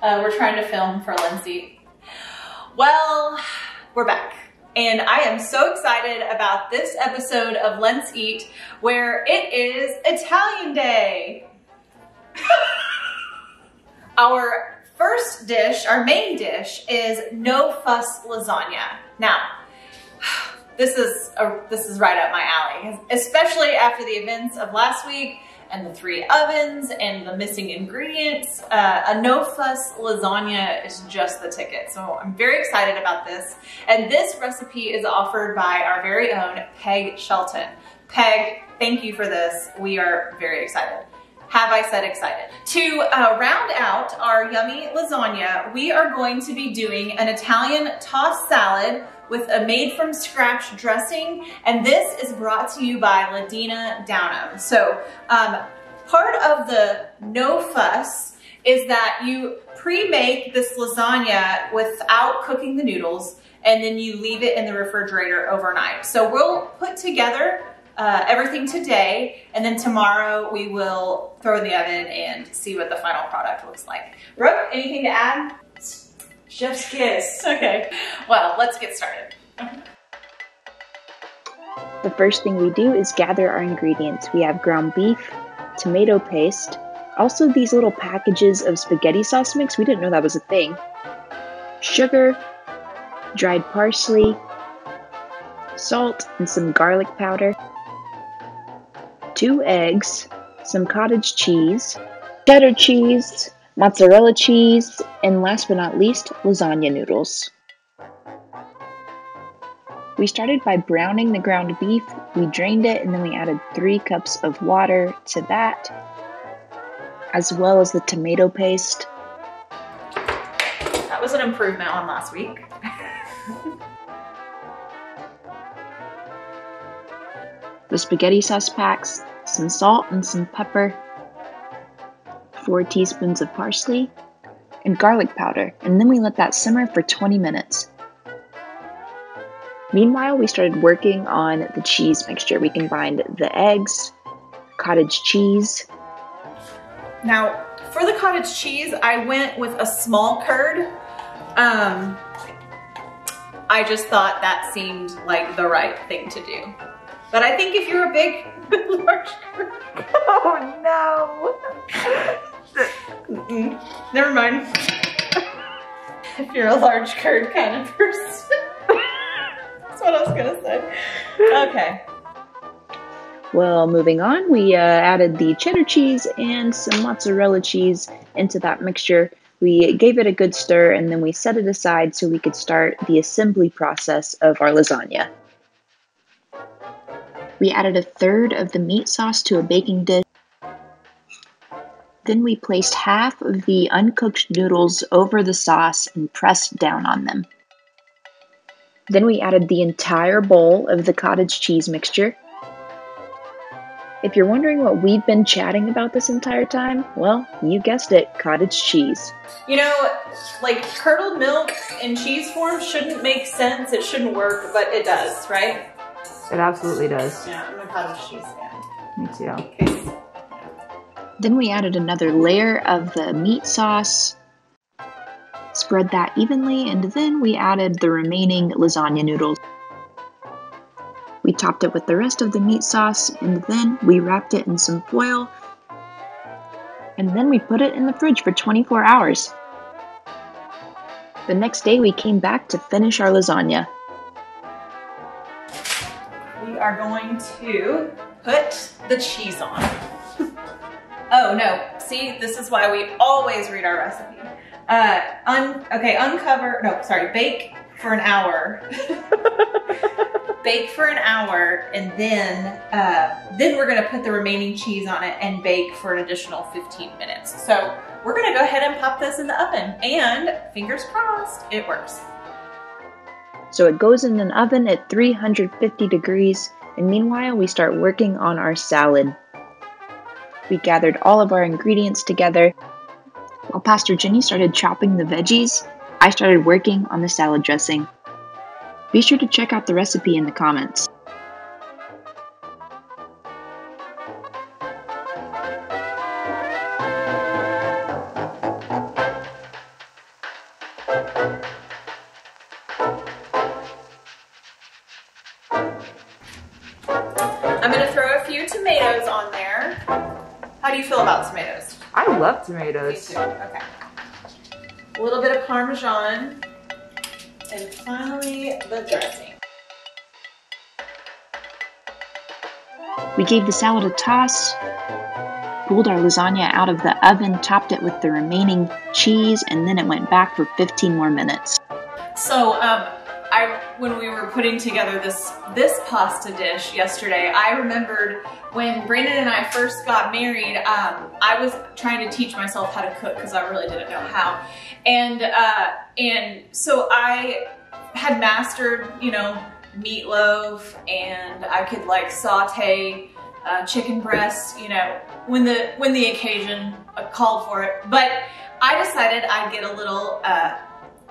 We're trying to film for Lindsay. Well, we're back. And I am so excited about this episode of Let's Eat, where it is Italian Day. Our first dish, our main dish, is no fuss lasagna. Now, this is right up my alley, especially after the events of last week and the 3 ovens and the missing ingredients. A no fuss lasagna is just the ticket. So I'm very excited about this. And this recipe is offered by our very own Peg Shelton. Peg, thank you for this. We are very excited. Have I said excited? To round out our yummy lasagna, we are going to be doing an Italian tossed salad with a made-from-scratch dressing, and this is brought to you by Dena Downum. So part of the no fuss is that you pre-make this lasagna without cooking the noodles, and then you leave it in the refrigerator overnight. So we'll put together everything today, and then tomorrow we will throw in the oven and see what the final product looks like. Brooke, anything to add? Chef's kiss. Okay, well, let's get started. The first thing we do is gather our ingredients. We have ground beef, tomato paste, also these little packages of spaghetti sauce mix. We didn't know that was a thing. Sugar, dried parsley, salt, and some garlic powder. 2 eggs, some cottage cheese, cheddar cheese, mozzarella cheese, and last but not least, lasagna noodles. We started by browning the ground beef, we drained it, and then we added 3 cups of water to that, as well as the tomato paste. That was an improvement on last week. The spaghetti sauce packs, some salt and some pepper, 4 teaspoons of parsley, and garlic powder, and then we let that simmer for 20 minutes. Meanwhile, we started working on the cheese mixture. We combined the eggs, cottage cheese. Now, for the cottage cheese, I went with a small curd. I just thought that seemed like the right thing to do. But I think if you're a big, large curd. Oh no. Never mind. If you're a large curd kind of person. That's what I was gonna say. Okay. Well, moving on, we added the cheddar cheese and some mozzarella cheese into that mixture. We gave it a good stir, and then we set it aside so we could start the assembly process of our lasagna. We added 1/3 of the meat sauce to a baking dish. Then we placed half of the uncooked noodles over the sauce and pressed down on them. Then we added the entire bowl of the cottage cheese mixture. If you're wondering what we've been chatting about this entire time, well, you guessed it, cottage cheese. You know, like curdled milk in cheese form shouldn't make sense, it shouldn't work, but it does, right? It absolutely does. Yeah, I'm a cottage cheese fan. Me too. Okay. Then we added another layer of the meat sauce, spread that evenly, and then we added the remaining lasagna noodles. We topped it with the rest of the meat sauce, and then we wrapped it in some foil, and then we put it in the fridge for 24 hours. The next day we came back to finish our lasagna. We are going to put the cheese on. Oh no, see, this is why we always read our recipe. Bake for an hour. Bake for an hour, and then we're gonna put the remaining cheese on it and bake for an additional 15 minutes. So we're gonna go ahead and pop this in the oven, and fingers crossed, it works. So it goes in an oven at 350 degrees, and meanwhile we start working on our salad. We gathered all of our ingredients together. While Pastor Jennie started chopping the veggies, I started working on the salad dressing. Be sure to check out the recipe in the comments. feel about tomatoes? I love Me tomatoes. too. Okay. A little bit of Parmesan. And finally, the dressing. We gave the salad a toss, pulled our lasagna out of the oven, topped it with the remaining cheese, and then it went back for 15 more minutes. So, when we were putting together this pasta dish yesterday, I remembered when Brandon and I first got married, I was trying to teach myself how to cook because I really didn't know how. And so I had mastered, you know, meatloaf, and I could like saute chicken breast, you know, when the occasion called for it. But I decided I'd get a little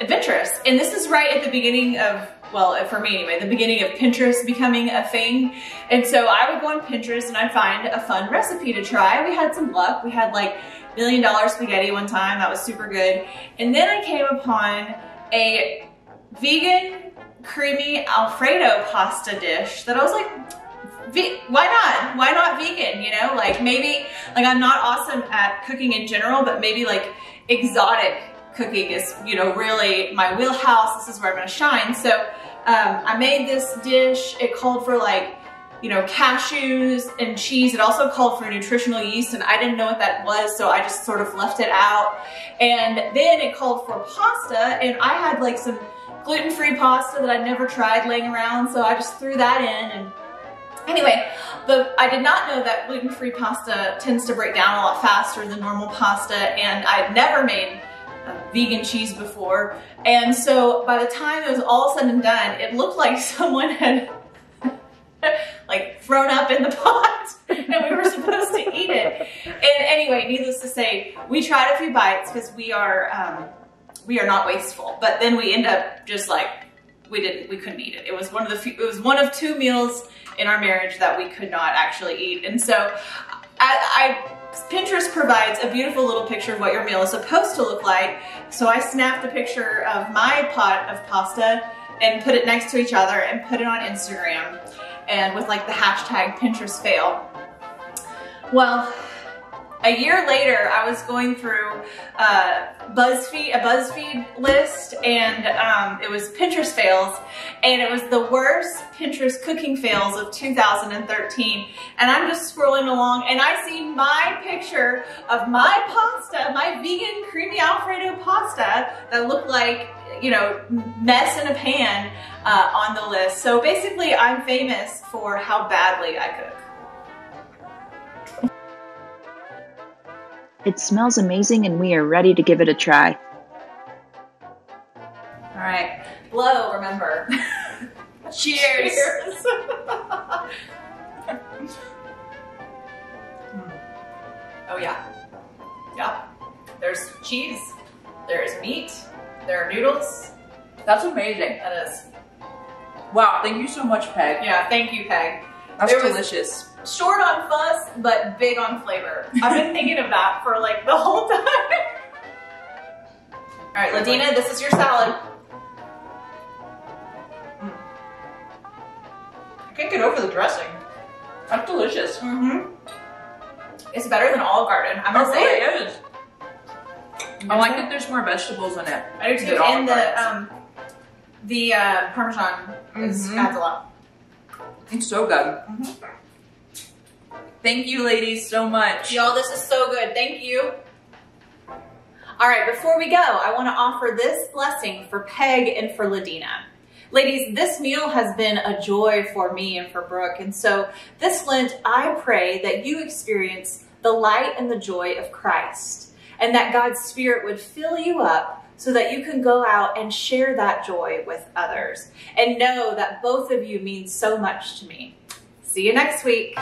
adventurous. And this is right at the beginning of, well, for me anyway, the beginning of Pinterest becoming a thing. And so I would go on Pinterest and I'd find a fun recipe to try. We had some luck. We had like $1 million spaghetti one time. That was super good. And then I came upon a vegan creamy Alfredo pasta dish that I was like, why not? Why not vegan? You know, like maybe, like I'm not awesome at cooking in general, but maybe like exotic cooking is, you know, really my wheelhouse. This is where I'm gonna shine. So I made this dish. It called for like, you know, cashews and cheese. It also called for nutritional yeast, and I didn't know what that was, so I just sort of left it out. And then it called for pasta, and I had like some gluten-free pasta that I'd never tried laying around, so I just threw that in. And anyway, I did not know that gluten-free pasta tends to break down a lot faster than normal pasta, and I'd never made vegan cheese before. And so by the time it was all said and done, it looked like someone had like thrown up in the pot and we were supposed to eat it. And anyway, needless to say, we tried a few bites because we are not wasteful, but then we end up just like, we couldn't eat it. It was one of 2 meals in our marriage that we could not actually eat. And so Pinterest provides a beautiful little picture of what your meal is supposed to look like. So I snapped a picture of my pot of pasta and put it next to each other and put it on Instagram, and with like the hashtag Pinterest fail. Well, a year later, I was going through a BuzzFeed list, and it was Pinterest fails, and it was the worst Pinterest cooking fails of 2013. And I'm just scrolling along, and I see my picture of my pasta, my vegan creamy Alfredo pasta that looked like, you know, mess in a pan on the list. So basically, I'm famous for how badly I cook. It smells amazing, and we are ready to give it a try. All right, blow, remember. Cheers. Cheers. Oh yeah, yeah. There's cheese, there's meat, there are noodles. That's amazing. That is. Wow, thank you so much, Peg. Yeah, thank you, Peg. That's delicious. Short on fuss, but big on flavor. I've been thinking of that for like the whole time. All right, Dena, this is your salad. I can't get over the dressing. That's delicious. Mm-hmm. It's better than Olive Garden. I'm gonna say it is. I like that there's more vegetables in it. I do too, and the Parmesan adds a lot. It's so good. Mm-hmm. Thank you, ladies, so much. Y'all, this is so good. Thank you. All right, before we go, I want to offer this blessing for Peg and for Dena. Ladies, this meal has been a joy for me and for Brooke. And so this Lent, I pray that you experience the light and the joy of Christ, and that God's Spirit would fill you up so that you can go out and share that joy with others. And know that both of you mean so much to me. See you next week.